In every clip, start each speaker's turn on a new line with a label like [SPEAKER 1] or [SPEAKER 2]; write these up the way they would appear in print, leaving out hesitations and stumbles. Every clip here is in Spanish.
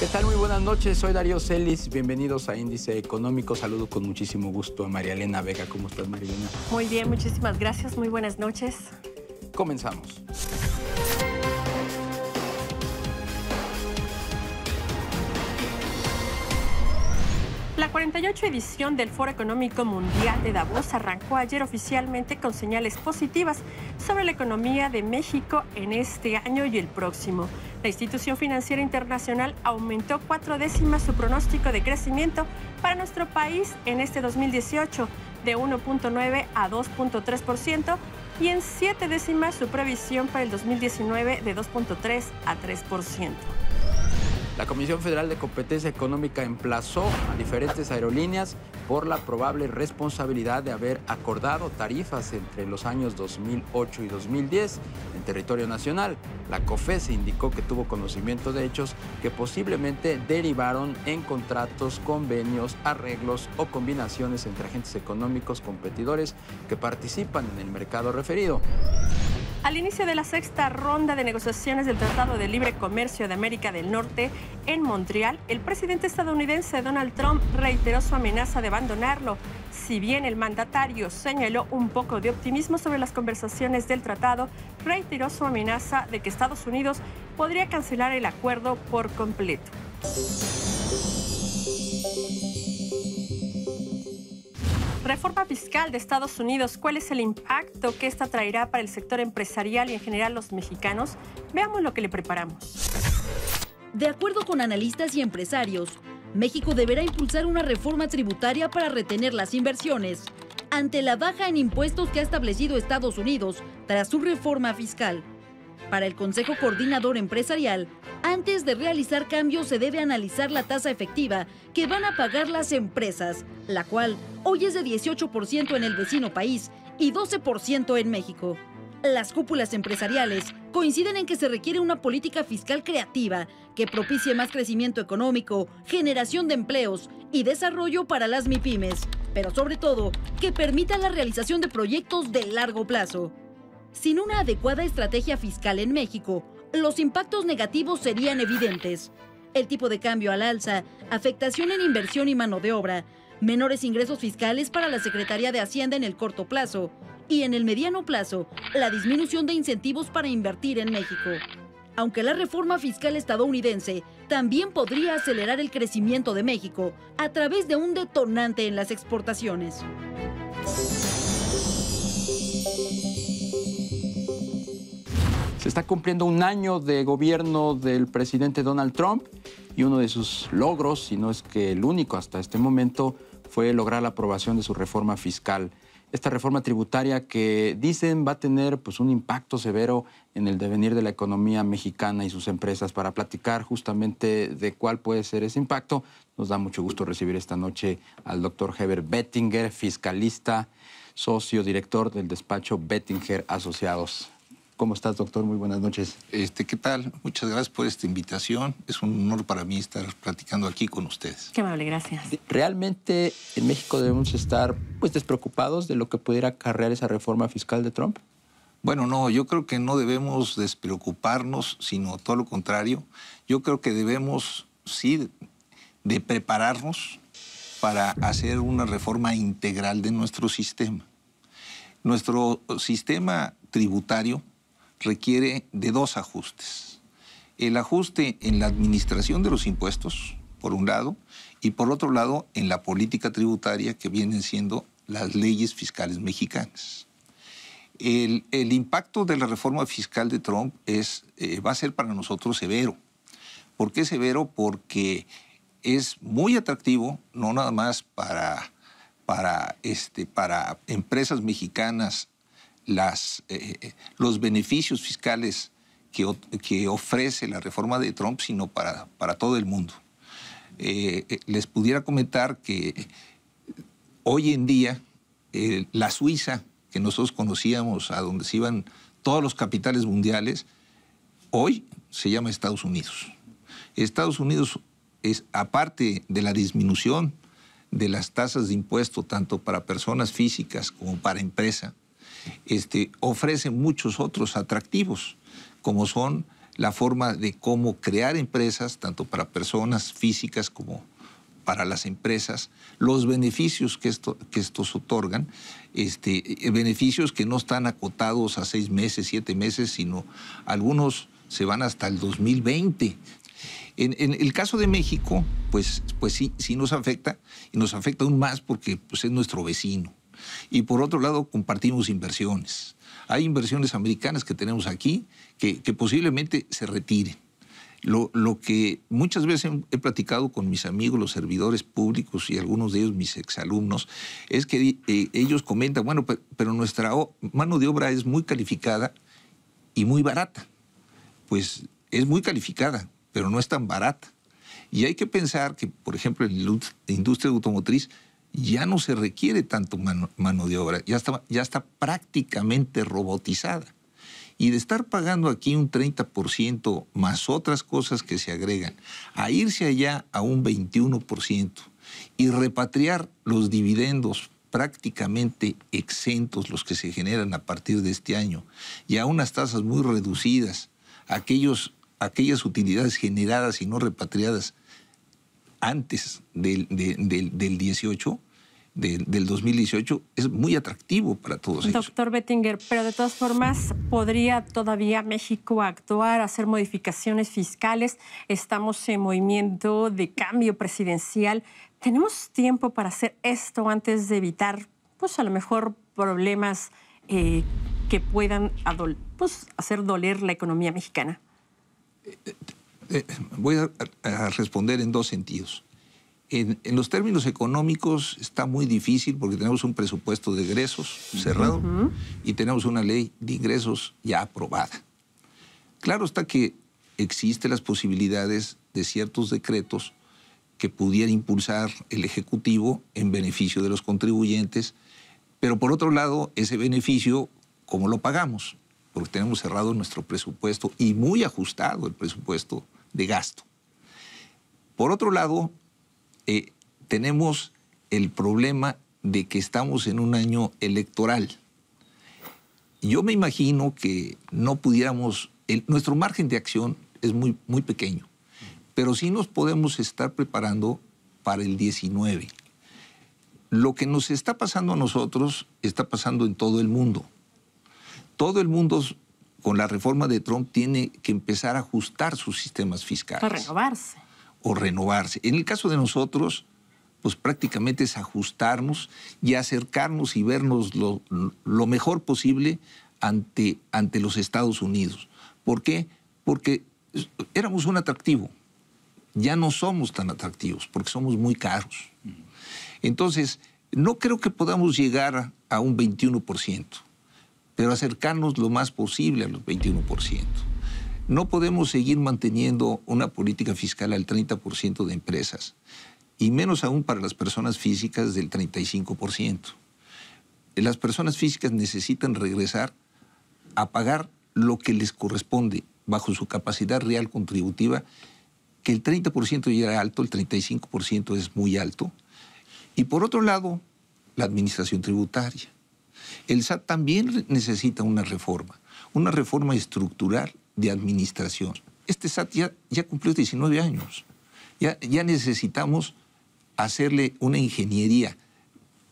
[SPEAKER 1] ¿Qué tal? Muy buenas noches, soy Darío Celis, bienvenidos a Índice Económico. Saludo con muchísimo gusto a María Elena Vega. ¿Cómo estás, María Elena?
[SPEAKER 2] Muy bien, muchísimas gracias, muy buenas noches.
[SPEAKER 1] Comenzamos.
[SPEAKER 2] La 48 edición del Foro Económico Mundial de Davos arrancó ayer oficialmente con señales positivas sobre la economía de México en este año y el próximo. La institución financiera internacional aumentó 4 décimas su pronóstico de crecimiento para nuestro país en este 2018 de 1.9 a 2.3% y en 7 décimas su previsión para el 2019 de 2.3 a 3%.
[SPEAKER 1] La Comisión Federal de Competencia Económica emplazó a diferentes aerolíneas por la probable responsabilidad de haber acordado tarifas entre los años 2008 y 2010 en territorio nacional. La COFECE indicó que tuvo conocimiento de hechos que posiblemente derivaron en contratos, convenios, arreglos o combinaciones entre agentes económicos competidores que participan en el mercado referido.
[SPEAKER 2] Al inicio de la sexta ronda de negociaciones del Tratado de Libre Comercio de América del Norte en Montreal, el presidente estadounidense Donald Trump reiteró su amenaza de abandonarlo. Si bien el mandatario señaló un poco de optimismo sobre las conversaciones del tratado, reiteró su amenaza de que Estados Unidos podría cancelar el acuerdo por completo. Reforma fiscal de Estados Unidos. ¿Cuál es el impacto que esta traerá para el sector empresarial y en general los mexicanos? Veamos lo que le preparamos.
[SPEAKER 3] De acuerdo con analistas y empresarios, México deberá impulsar una reforma tributaria para retener las inversiones ante la baja en impuestos que ha establecido Estados Unidos tras su reforma fiscal. Para el Consejo Coordinador Empresarial, antes de realizar cambios se debe analizar la tasa efectiva que van a pagar las empresas, la cual hoy es de 18% en el vecino país y 12% en México. Las cúpulas empresariales coinciden en que se requiere una política fiscal creativa que propicie más crecimiento económico, generación de empleos y desarrollo para las MIPYMES, pero sobre todo que permita la realización de proyectos de largo plazo. Sin una adecuada estrategia fiscal en México, los impactos negativos serían evidentes. El tipo de cambio al alza, afectación en inversión y mano de obra, menores ingresos fiscales para la Secretaría de Hacienda en el corto plazo y en el mediano plazo, la disminución de incentivos para invertir en México. Aunque la reforma fiscal estadounidense también podría acelerar el crecimiento de México a través de un detonante en las exportaciones.
[SPEAKER 1] Se está cumpliendo un año de gobierno del presidente Donald Trump y uno de sus logros, si no es que el único hasta este momento, fue lograr la aprobación de su reforma fiscal. Esta reforma tributaria que dicen va a tener un impacto severo en el devenir de la economía mexicana y sus empresas. Para platicar justamente de cuál puede ser ese impacto, nos da mucho gusto recibir esta noche al doctor Heber Bettinger, fiscalista, socio director del despacho Bettinger Asociados. ¿Cómo estás, doctor? Muy buenas noches.
[SPEAKER 4] ¿Qué tal? Muchas gracias por esta invitación. Es un honor para mí estar platicando aquí con ustedes.
[SPEAKER 2] Qué amable, gracias.
[SPEAKER 1] ¿Realmente en México debemos estar despreocupados de lo que pudiera acarrear esa reforma fiscal de Trump?
[SPEAKER 4] Bueno, no, yo creo que no debemos despreocuparnos, sino todo lo contrario. Yo creo que debemos, sí, de prepararnos para hacer una reforma integral de nuestro sistema. Nuestro sistema tributario requiere de 2 ajustes. El ajuste en la administración de los impuestos, por un lado, y por otro lado, en la política tributaria que vienen siendo las leyes fiscales mexicanas. El impacto de la reforma fiscal de Trump va a ser para nosotros severo. ¿Por qué severo? Porque es muy atractivo, no nada más para empresas mexicanas, los beneficios fiscales que ofrece la reforma de Trump, sino para todo el mundo. Les pudiera comentar que hoy en día la Suiza, que nosotros conocíamos, a donde se iban todos los capitales mundiales, hoy se llama Estados Unidos. Estados Unidos aparte de la disminución de las tasas de impuesto, tanto para personas físicas como para empresa, ofrece muchos otros atractivos, como son la forma de cómo crear empresas, tanto para personas físicas como para las empresas, los beneficios que estos otorgan, beneficios que no están acotados a 6 meses, 7 meses, sino algunos se van hasta el 2020. En el caso de México, pues sí nos afecta, y nos afecta aún más porque pues, es nuestro vecino. Y por otro lado, compartimos inversiones. Hay inversiones americanas que tenemos aquí que posiblemente se retiren. Lo que muchas veces he platicado con mis amigos, los servidores públicos y algunos de ellos mis exalumnos, es que ellos comentan, bueno, pero nuestra mano de obra es muy calificada y muy barata. Pues es muy calificada, pero no es tan barata. Y hay que pensar que, por ejemplo, en la industria automotriz ya no se requiere tanto mano de obra, ya está prácticamente robotizada. Y de estar pagando aquí un 30% más otras cosas que se agregan, a irse allá a un 21% y repatriar los dividendos prácticamente exentos, los que se generan a partir de este año, y a unas tasas muy reducidas, aquellas utilidades generadas y no repatriadas antes del 18, del 2018, es muy atractivo para todos ellos.
[SPEAKER 2] Doctor Bettinger, pero de todas formas, ¿podría todavía México actuar, hacer modificaciones fiscales? Estamos en movimiento de cambio presidencial. ¿Tenemos tiempo para hacer esto antes de evitar, pues a lo mejor, problemas que puedan hacer doler la economía mexicana?
[SPEAKER 4] Voy a responder en 2 sentidos. En los términos económicos está muy difícil porque tenemos un presupuesto de egresos cerrado y tenemos una ley de ingresos ya aprobada. Claro está que existen las posibilidades de ciertos decretos que pudiera impulsar el Ejecutivo en beneficio de los contribuyentes, pero por otro lado, ese beneficio, ¿cómo lo pagamos? Porque tenemos cerrado nuestro presupuesto y muy ajustado el presupuesto de gasto. Por otro lado, tenemos el problema de que estamos en un año electoral. Yo me imagino que no pudiéramos, nuestro margen de acción es muy, muy pequeño, pero sí nos podemos estar preparando para el 19. Lo que nos está pasando a nosotros está pasando en todo el mundo. Todo el mundo, con la reforma de Trump, tiene que empezar a ajustar sus sistemas fiscales. O renovarse. En el caso de nosotros, pues prácticamente es ajustarnos y acercarnos y vernos lo mejor posible ante los Estados Unidos. ¿Por qué? Porque éramos un atractivo. Ya no somos tan atractivos porque somos muy caros. Entonces, no creo que podamos llegar a un 21%, pero acercarnos lo más posible a los 21%. No podemos seguir manteniendo una política fiscal al 30% de empresas, y menos aún para las personas físicas del 35%. Las personas físicas necesitan regresar a pagar lo que les corresponde bajo su capacidad real contributiva, que el 30% ya era alto, el 35% es muy alto. Y por otro lado, la administración tributaria. El SAT también necesita una reforma estructural de administración. Este SAT ya cumplió 19 años. Ya necesitamos hacerle una ingeniería.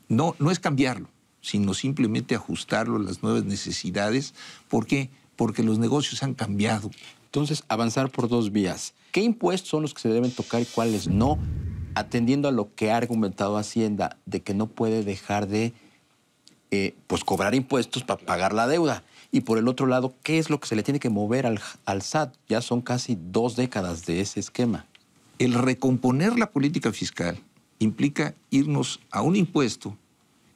[SPEAKER 4] No es cambiarlo, sino simplemente ajustarlo a las nuevas necesidades. ¿Por qué? Porque los negocios han cambiado.
[SPEAKER 1] Entonces, avanzar por 2 vías. ¿Qué impuestos son los que se deben tocar y cuáles no? Atendiendo a lo que ha argumentado Hacienda, de que no puede dejar de cobrar impuestos para pagar la deuda. Y por el otro lado, ¿qué es lo que se le tiene que mover al SAT? Ya son casi 2 décadas de ese esquema.
[SPEAKER 4] El recomponer la política fiscal implica irnos a un impuesto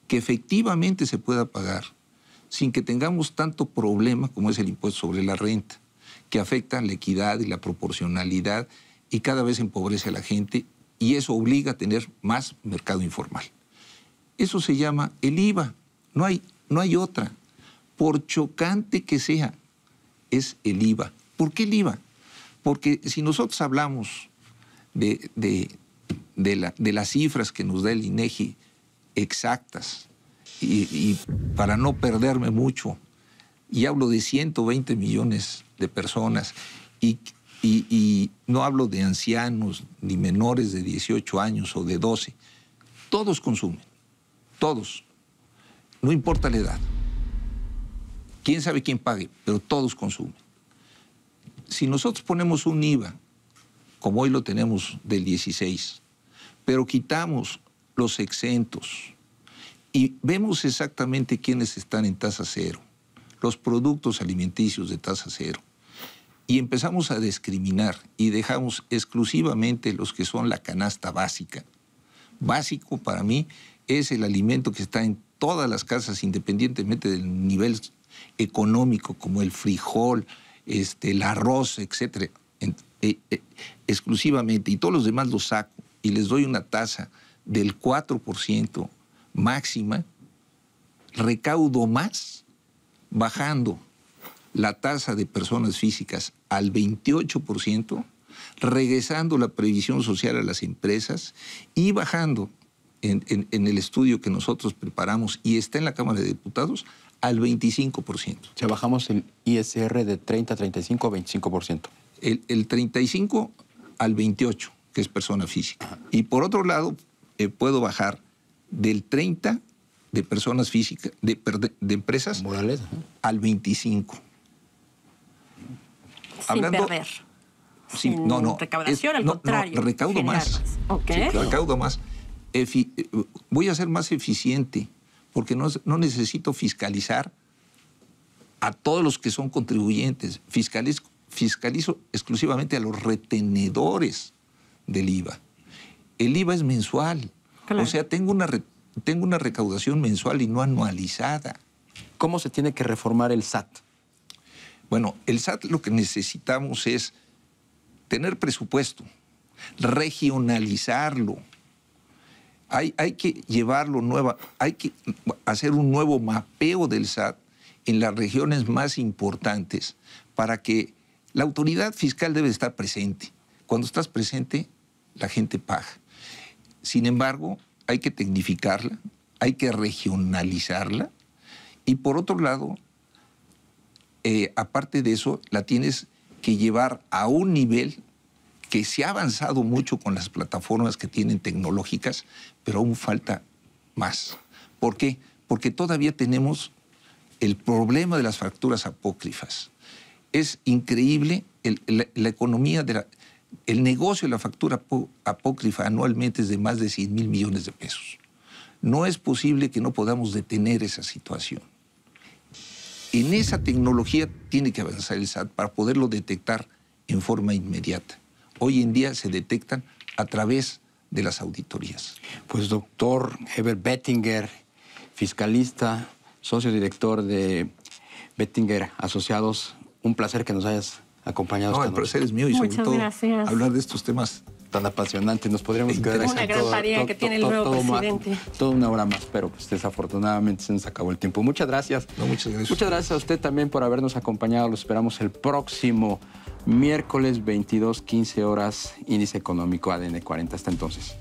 [SPEAKER 4] que efectivamente se pueda pagar sin que tengamos tanto problema como es el impuesto sobre la renta, que afecta la equidad y la proporcionalidad y cada vez empobrece a la gente, y eso obliga a tener más mercado informal. Eso se llama el IVA. No hay otra. Por chocante que sea, es el IVA. ¿Por qué el IVA? Porque si nosotros hablamos de las cifras que nos da el INEGI exactas, y para no perderme mucho, y hablo de 120 millones de personas, Y no hablo de ancianos ni menores de 18 años o de 12. Todos consumen, todos. No importa la edad. Quién sabe quién pague, pero todos consumen. Si nosotros ponemos un IVA, como hoy lo tenemos del 16, pero quitamos los exentos y vemos exactamente quiénes están en tasa cero, los productos alimenticios de tasa cero, y empezamos a discriminar y dejamos exclusivamente los que son la canasta básica. Básico para mí es el alimento que está en todas las casas, independientemente del nivel económico, como el frijol, el arroz, etc. Exclusivamente, y todos los demás los saco y les doy una tasa del 4% máxima, recaudo más bajando la tasa de personas físicas al 28%, regresando la previsión social a las empresas y bajando en el estudio que nosotros preparamos y está en la Cámara de Diputados al 25%.
[SPEAKER 1] O sea, bajamos el ISR de 30, 35 a 25%.
[SPEAKER 4] El 35 al 28, que es persona física. Ajá. Y por otro lado, puedo bajar del 30 de personas físicas, de empresas,
[SPEAKER 1] morales,
[SPEAKER 4] al 25.
[SPEAKER 2] Sin perder. Sin recaudación, al contrario.
[SPEAKER 4] No, recaudo más.
[SPEAKER 2] Okay.
[SPEAKER 4] Sí, recaudo más. Voy a ser más eficiente porque no necesito fiscalizar a todos los que son contribuyentes. Fiscalizo exclusivamente a los retenedores del IVA. El IVA es mensual. Claro. O sea, tengo una recaudación mensual y no anualizada.
[SPEAKER 1] ¿Cómo se tiene que reformar el SAT?
[SPEAKER 4] Bueno, el SAT lo que necesitamos es tener presupuesto, regionalizarlo. Hay que llevarlo hay que hacer un nuevo mapeo del SAT en las regiones más importantes para que la autoridad fiscal debe estar presente. Cuando estás presente, la gente paga. Sin embargo, hay que tecnificarla, hay que regionalizarla y por otro lado, aparte de eso, la tienes que llevar a un nivel que se ha avanzado mucho con las plataformas que tienen tecnológicas, pero aún falta más. ¿Por qué? Porque todavía tenemos el problema de las facturas apócrifas. Es increíble la economía, el negocio de la factura apócrifa anualmente es de más de 100,000 millones de pesos. No es posible que no podamos detener esa situación. En esa tecnología tiene que avanzar el SAT para poderlo detectar en forma inmediata. Hoy en día se detectan a través de las auditorías.
[SPEAKER 1] Pues doctor Heber Bettinger, fiscalista, socio director de Bettinger Asociados, un placer que nos hayas acompañado.
[SPEAKER 4] No, el placer es mío y sobre todo
[SPEAKER 2] gracias.
[SPEAKER 4] Hablar de estos temas
[SPEAKER 1] tan apasionantes. Nos podríamos quedar aquí
[SPEAKER 2] una gran tarea que tiene el nuevo presidente.
[SPEAKER 1] Toda una hora más, pero pues, desafortunadamente se nos acabó el tiempo. Muchas gracias.
[SPEAKER 4] No, muchas gracias.
[SPEAKER 1] Muchas gracias a usted también por habernos acompañado. Los esperamos el próximo miércoles 22:15 horas, Índice Económico ADN 40. Hasta entonces.